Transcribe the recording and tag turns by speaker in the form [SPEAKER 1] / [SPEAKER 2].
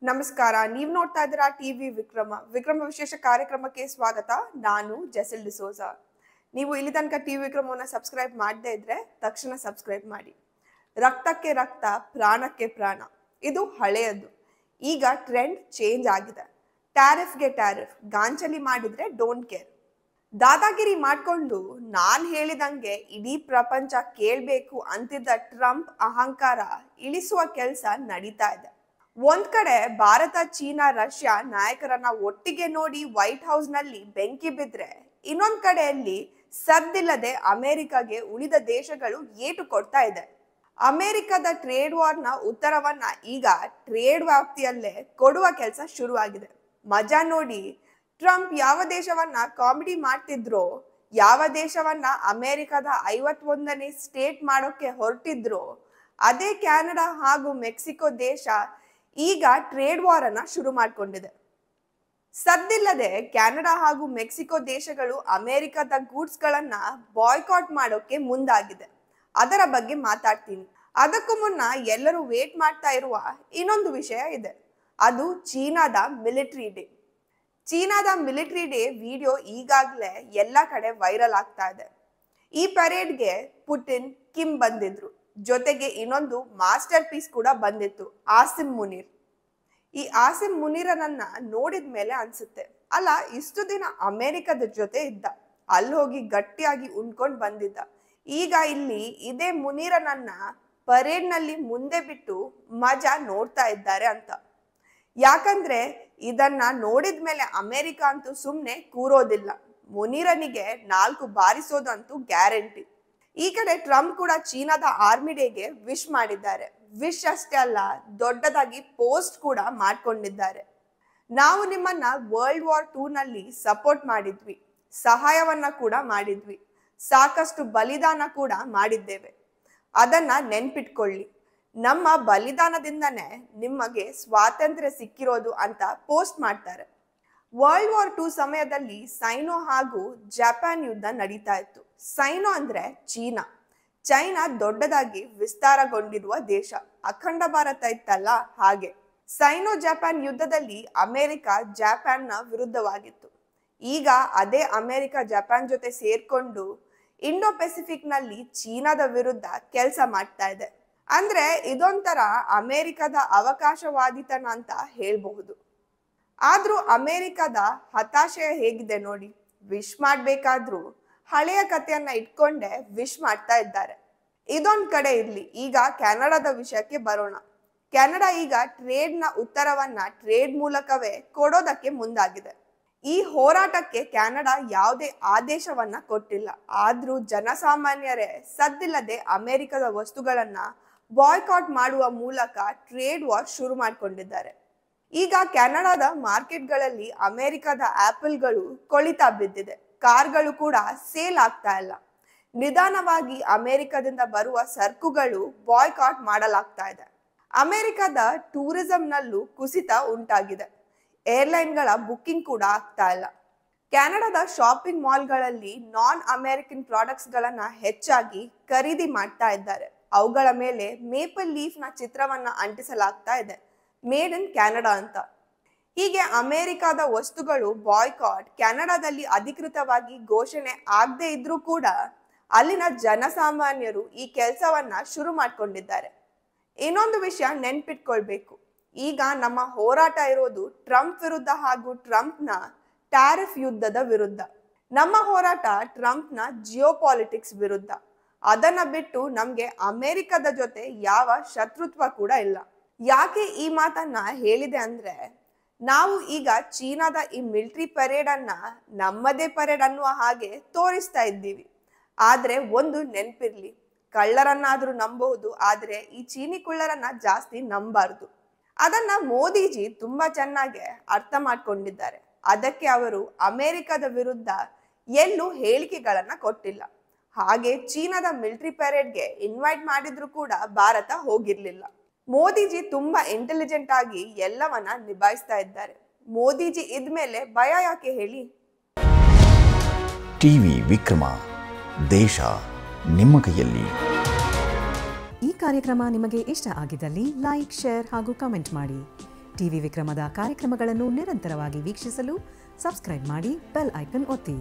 [SPEAKER 1] ನಮಸ್ಕಾರ. ನೀವು ನೋಡ್ತಾ ಇದ್ದೀರಾ ಟಿವಿ ವಿಕ್ರಮ ವಿಶೇಷ ಕಾರ್ಯಕ್ರಮಕ್ಕೆ ಸ್ವಾಗತ. ನಾನು ಜೆಸಿಲ್ ಡಿಸೋಜ. ನೀವು ಇಲ್ಲಿ ತನಕ ಟಿವಿ ವಿಕ್ರಮವನ್ನ ಸಬ್ಸ್ಕ್ರೈಬ್ ಮಾಡದೇ ಇದ್ರೆ ತಕ್ಷಣ ಸಬ್ಸ್ಕ್ರೈಬ್ ಮಾಡಿ. ರಕ್ತಕ್ಕೆ ರಕ್ತ, ಪ್ರಾಣಕ್ಕೆ ಪ್ರಾಣ, ಇದು ಹಳೆಯದು. ಈಗ ಟ್ರೆಂಡ್ ಚೇಂಜ್ ಆಗಿದೆ. ಟ್ಯಾರಿಫ್ಗೆ ಟ್ಯಾರಿಫ್, ಗಾಂಚಲಿ ಮಾಡಿದ್ರೆ ಡೋಂಟ್ ಕೇರ್. ದಾದಾಗಿರಿ ಮಾಡ್ಕೊಂಡು ನಾನ್ ಹೇಳಿದಂಗೆ ಇಡೀ ಪ್ರಪಂಚ ಕೇಳ್ಬೇಕು ಅಂತಿದ್ದ ಟ್ರಂಪ್ ಅಹಂಕಾರ ಇಳಿಸುವ ಕೆಲಸ ನಡೀತಾ ಇದೆ. ಒಂದ್ ಕಡೆ ಭಾರತ, ಚೀನಾ, ರಷ್ಯಾ ನಾಯಕರನ್ನ ಒಟ್ಟಿಗೆ ನೋಡಿ ವೈಟ್ ಹೌಸ್ ನಲ್ಲಿ ಬೆಂಕಿ ಬಿದ್ರೆ, ಇನ್ನೊಂದ್ ಕಡೆಯಲ್ಲಿ ಸದ್ದಿಲ್ಲದೆ ಅಮೆರಿಕಾಗೆ ಉಳಿದ ದೇಶಗಳು ಏಟು ಕೊಡ್ತಾ ಇದೆ. ಅಮೆರಿಕದ ಟ್ರೇಡ್ ವಾರ್ನ ಉತ್ತರವನ್ನ ಈಗ ಟ್ರೇಡ್ ವ್ಯಾಪ್ತಿಯಲ್ಲೇ ಕೊಡುವ ಕೆಲಸ ಶುರುವಾಗಿದೆ. ಮಜಾ ನೋಡಿ. ಟ್ರಂಪ್ ಯಾವ ದೇಶವನ್ನ ಕಾಮಿಡಿ ಮಾಡ್ತಿದ್ರೋ, ಯಾವ ದೇಶವನ್ನ ಅಮೆರಿಕದ 51ನೇ ಸ್ಟೇಟ್ ಮಾಡೋಕೆ ಹೊರಟಿದ್ರೋ, ಅದೇ ಕ್ಯಾನಡಾ ಹಾಗೂ ಮೆಕ್ಸಿಕೋ ದೇಶ ಈಗ ಟ್ರೇಡ್ ವಾರ್ ಅನ್ನ ಶುರು ಮಾಡ್ಕೊಂಡಿದೆ. ಸದ್ದಿಲ್ಲದೆ ಕೆನಡಾ ಹಾಗೂ ಮೆಕ್ಸಿಕೋ ದೇಶಗಳು ಅಮೆರಿಕದ ಗೂಡ್ಸ್ ಗಳನ್ನ ಬಾಯ್ಕಾಟ್ ಮಾಡೋಕೆ ಮುಂದಾಗಿದೆ. ಅದರ ಬಗ್ಗೆ ಮಾತಾಡ್ತೀನಿ. ಅದಕ್ಕೂ ಮುನ್ನ ಎಲ್ಲರೂ ವೇಟ್ ಮಾಡ್ತಾ ಇರುವ ಇನ್ನೊಂದು ವಿಷಯ ಇದೆ. ಅದು ಚೀನಾದ ಮಿಲಿಟರಿ ಡೇ. ಚೀನಾದ ಮಿಲಿಟರಿ ಡೇ ವಿಡಿಯೋ ಈಗಾಗಲೇ ಎಲ್ಲ ಕಡೆ ವೈರಲ್ ಆಗ್ತಾ ಇದೆ. ಈ ಪರೇಡ್ಗೆ ಪುಟಿನ್, ಕಿಮ್ ಬಂದಿದ್ರು. ಜೊತೆಗೆ ಇನ್ನೊಂದು ಮಾಸ್ಟರ್ ಪೀಸ್ ಕೂಡ ಬಂದಿತ್ತು, ಆಸಿಮ್ ಮುನೀರ್. ಈ ಆಸಿಮ್ ಮುನೀರನನ್ನ ನೋಡಿದ ಮೇಲೆ ಅನ್ಸುತ್ತೆ, ಅಲ್ಲ ಇಷ್ಟು ದಿನ ಅಮೆರಿಕದ ಜೊತೆ ಇದ್ದ, ಅಲ್ಲಿ ಹೋಗಿ ಗಟ್ಟಿಯಾಗಿ ಉಣ್ಕೊಂಡ್ ಬಂದಿದ್ದ, ಈಗ ಇಲ್ಲಿ ಇದೇ ಮುನೀರನನ್ನ ಪರೇಡ್ ನಲ್ಲಿ ಮುಂದೆ ಬಿಟ್ಟು ಮಜಾ ನೋಡ್ತಾ ಇದ್ದಾರೆ ಅಂತ. ಯಾಕಂದ್ರೆ ಇದನ್ನ ನೋಡಿದ ಮೇಲೆ ಅಮೆರಿಕ ಅಂತೂ ಸುಮ್ನೆ ಕೂರೋದಿಲ್ಲ. ಮುನೀರನಿಗೆ 4 ಬಾರಿಸೋದಂತೂ ಗ್ಯಾರಂಟಿ. ಈ ಕಡೆ ಟ್ರಂಪ್ ಕೂಡ ಚೀನಾದ ಆರ್ಮಿ ಡೇಗೆ ವಿಶ್ ಮಾಡಿದ್ದಾರೆ. ವಿಶ್ ಅಷ್ಟೇ ಅಲ್ಲ, ದೊಡ್ಡದಾಗಿ ಪೋಸ್ಟ್ ಕೂಡ ಮಾಡ್ಕೊಂಡಿದ್ದಾರೆ. ನಾವು ನಿಮ್ಮನ್ನ ವರ್ಲ್ಡ್ ವಾರ್ 2 ನಲ್ಲಿ ಸಪೋರ್ಟ್ ಮಾಡಿದ್ವಿ, ಸಹಾಯವನ್ನ ಕೂಡ ಮಾಡಿದ್ವಿ, ಸಾಕಷ್ಟು ಬಲಿದಾನ ಕೂಡ ಮಾಡಿದ್ದೇವೆ. ಅದನ್ನ ನೆನ್ಪಿಟ್ಕೊಳ್ಳಿ. ನಮ್ಮ ಬಲಿದಾನದಿಂದನೇ ನಿಮಗೆ ಸ್ವಾತಂತ್ರ್ಯ ಸಿಕ್ಕಿರೋದು ಅಂತ ಪೋಸ್ಟ್ ಮಾಡ್ತಾರೆ. ವರ್ಲ್ಡ್ ವಾರ್ 2 ಸಮಯದಲ್ಲಿ ಸೈನೋ ಹಾಗೂ ಜಪಾನ್ ಯುದ್ಧ ನಡೀತಾ ಇತ್ತು. ಸೈನೋ ಅಂದ್ರೆ ಚೀನಾ. ಚೈನಾ ದೊಡ್ಡದಾಗಿ ವಿಸ್ತಾರಗೊಂಡಿರುವ ದೇಶ. ಅಖಂಡ ಭಾರತ ಇತ್ತಲ್ಲ, ಹಾಗೆ. ಸೈನೋ ಜಪಾನ್ ಯುದ್ಧದಲ್ಲಿ ಅಮೆರಿಕ ಜಪಾನ್ನ ವಿರುದ್ಧವಾಗಿತ್ತು. ಈಗ ಅದೇ ಅಮೆರಿಕ ಜಪಾನ್ ಜೊತೆ ಸೇರ್ಕೊಂಡು ಇಂಡೋ ಪೆಸಿಫಿಕ್ ನಲ್ಲಿ ಚೀನಾದ ವಿರುದ್ಧ ಕೆಲಸ ಮಾಡ್ತಾ ಇದೆ. ಅಂದ್ರೆ ಇದೊಂಥರ ಅಮೆರಿಕದ ಅವಕಾಶವಾದಿತನ ಅಂತ ಹೇಳ್ಬಹುದು. ಆದ್ರೂ ಅಮೆರಿಕದ ಹತಾಶೆ ಹೇಗಿದೆ ನೋಡಿ. ವಿಶ್ ಮಾಡ್ಬೇಕಾದ್ರೂ ಹಳೆಯ ಕಥೆಯನ್ನ ಇಟ್ಕೊಂಡೆ ವಿಶ್ ಮಾಡ್ತಾ ಇದ್ದಾರೆ. ಇದೊಂದ್ ಕಡೆ ಇರ್ಲಿ. ಈಗ ಕೆನಡಾದ ವಿಷಯಕ್ಕೆ ಬರೋಣ. ಕೆನಡಾ ಈಗ ಟ್ರೇಡ್ ನ ಉತ್ತರವನ್ನ ಟ್ರೇಡ್ ಮೂಲಕವೇ ಕೊಡೋದಕ್ಕೆ ಮುಂದಾಗಿದೆ. ಈ ಹೋರಾಟಕ್ಕೆ ಕೆನಡಾ ಯಾವುದೇ ಆದೇಶವನ್ನ ಕೊಟ್ಟಿಲ್ಲ. ಆದ್ರೂ ಜನಸಾಮಾನ್ಯರೇ ಸದ್ದಿಲ್ಲದೆ ಅಮೆರಿಕದ ವಸ್ತುಗಳನ್ನ ಬಾಯ್ಕಾಟ್ ಮಾಡುವ ಮೂಲಕ ಟ್ರೇಡ್ ವಾರ್ ಶುರು ಮಾಡ್ಕೊಂಡಿದ್ದಾರೆ. ಈಗ ಕೆನಡಾದ ಮಾರ್ಕೆಟ್ಗಳಲ್ಲಿ ಅಮೆರಿಕದ ಆಪಲ್ಗಳು ಕೊಳಿತಾ ಬಿದ್ದಿದೆ. ಕಾರ್ಗಳು ಕೂಡ ಸೇಲ್ ಆಗ್ತಾ ಇಲ್ಲ. ನಿಧಾನವಾಗಿ ಅಮೆರಿಕದಿಂದ ಬರುವ ಸರಕುಗಳು ಬಾಯ್ಕಾಟ್ ಮಾಡಲಾಗ್ತಾ ಇದೆ. ಅಮೆರಿಕದ ಟೂರಿಸಂ ನಲ್ಲೂ ಕುಸಿತ ಉಂಟಾಗಿದೆ. ಏರ್ಲೈನ್ಗಳ ಬುಕ್ಕಿಂಗ್ ಕೂಡ ಆಗ್ತಾ ಇಲ್ಲ. ಕೆನಡಾದ ಶಾಪಿಂಗ್ ಮಾಲ್ಗಳಲ್ಲಿ ನಾನ್ ಅಮೆರಿಕನ್ ಪ್ರಾಡಕ್ಟ್ಸ್ ಗಳನ್ನ ಹೆಚ್ಚಾಗಿ ಖರೀದಿ ಮಾಡ್ತಾ ಇದ್ದಾರೆ. ಅವುಗಳ ಮೇಲೆ ಮೇಪಲ್ ಲೀಫ್ ನ ಚಿತ್ರವನ್ನ ಅಂಟಿಸಲಾಗ್ತಾ ಇದೆ, ಮೇಡ್ ಇನ್ ಕೆನಡಾ ಅಂತ. ಹೀಗೆ ಅಮೆರಿಕದ ವಸ್ತುಗಳು ಬಾಯ್ಕಾಟ್ ಕೆನಡಾದಲ್ಲಿ ಅಧಿಕೃತವಾಗಿ ಘೋಷಣೆ ಆಗದೆ ಇದ್ರೂ ಕೂಡ ಅಲ್ಲಿನ ಜನಸಾಮಾನ್ಯರು ಈ ಕೆಲಸವನ್ನ ಶುರು ಮಾಡ್ಕೊಂಡಿದ್ದಾರೆ. ಇನ್ನೊಂದು ವಿಷಯ ನೆನ್ಪಿಟ್ಕೊಳ್ಬೇಕು. ಈಗ ನಮ್ಮ ಹೋರಾಟ ಇರೋದು ಟ್ರಂಪ್ ವಿರುದ್ಧ ಹಾಗೂ ಟ್ರಂಪ್ನ ಟ್ಯಾರಿಫ್ ಯುದ್ಧದ ವಿರುದ್ಧ. ನಮ್ಮ ಹೋರಾಟ ಟ್ರಂಪ್ನ ಜಿಯೋಪಾಲಿಟಿಕ್ಸ್ ವಿರುದ್ಧ. ಅದನ್ನ ಬಿಟ್ಟು ನಮ್ಗೆ ಅಮೆರಿಕದ ಜೊತೆ ಯಾವ ಶತ್ರುತ್ವ ಕೂಡ ಇಲ್ಲ. ಯಾಕೆ ಈ ಮಾತನ್ನ ಹೇಳಿದೆ ಅಂದ್ರೆ, ನಾವು ಈಗ ಚೀನಾದ ಈ ಮಿಲಿಟರಿ ಪರೇಡ್ ಅನ್ನ ನಮ್ಮದೇ ಪರೇಡ್ ಅನ್ನುವ ಹಾಗೆ ತೋರಿಸ್ತಾ ಇದ್ದೀವಿ. ಆದ್ರೆ ಒಂದು ನೆನ್ಪಿರ್ಲಿ, ಕಳ್ಳರನ್ನಾದ್ರೂ ನಂಬಬಹುದು, ಆದ್ರೆ ಈ ಚೀನಿ ಕುಳ್ಳರನ್ನ ಜಾಸ್ತಿ ನಂಬಾರ್ದು. ಅದನ್ನ ಮೋದಿಜಿ ತುಂಬಾ ಚೆನ್ನಾಗಿ ಅರ್ಥ ಮಾಡ್ಕೊಂಡಿದ್ದಾರೆ. ಅದಕ್ಕೆ ಅವರು ಅಮೆರಿಕದ ವಿರುದ್ಧ ಎಲ್ಲೂ ಹೇಳಿಕೆಗಳನ್ನ ಕೊಟ್ಟಿಲ್ಲ. ಹಾಗೆ ಚೀನಾದ ಮಿಲಿಟರಿ ಪರೇಡ್ಗೆ ಇನ್ವೈಟ್ ಮಾಡಿದ್ರು ಕೂಡ ಭಾರತ ಹೋಗಿರ್ಲಿಲ್ಲ. ಮೋದಿಜಿ ತುಂಬಾ ಇಂಟೆಲಿಜೆಂಟ್ ಆಗಿ ಎಲ್ಲವನ್ನ ನಿಭಾಯಿಸ್ತಾ ಇದ್ದಾರೆ. ಮೋದಿಜಿ ಇದ್ಮೇಲೆ ಭಯ ಯಾಕೆ ಹೇಳಿ.
[SPEAKER 2] ಟಿವಿ ವಿಕ್ರಮ, ದೇಶ ನಿಮ್ಮ ಕೈಯಲ್ಲಿ.
[SPEAKER 3] ಈ ಕಾರ್ಯಕ್ರಮ ನಿಮಗೆ ಇಷ್ಟ ಆಗಿದ್ದಲ್ಲಿ ಲೈಕ್, ಶೇರ್ ಹಾಗೂ ಕಮೆಂಟ್ ಮಾಡಿ. ಟಿವಿ ವಿಕ್ರಮದ ಕಾರ್ಯಕ್ರಮಗಳನ್ನು ನಿರಂತರವಾಗಿ ವೀಕ್ಷಿಸಲು ಸಬ್ಸ್ಕ್ರೈಬ್ ಮಾಡಿ ಬೆಲ್ ಐಕನ್ ಒತ್ತಿ.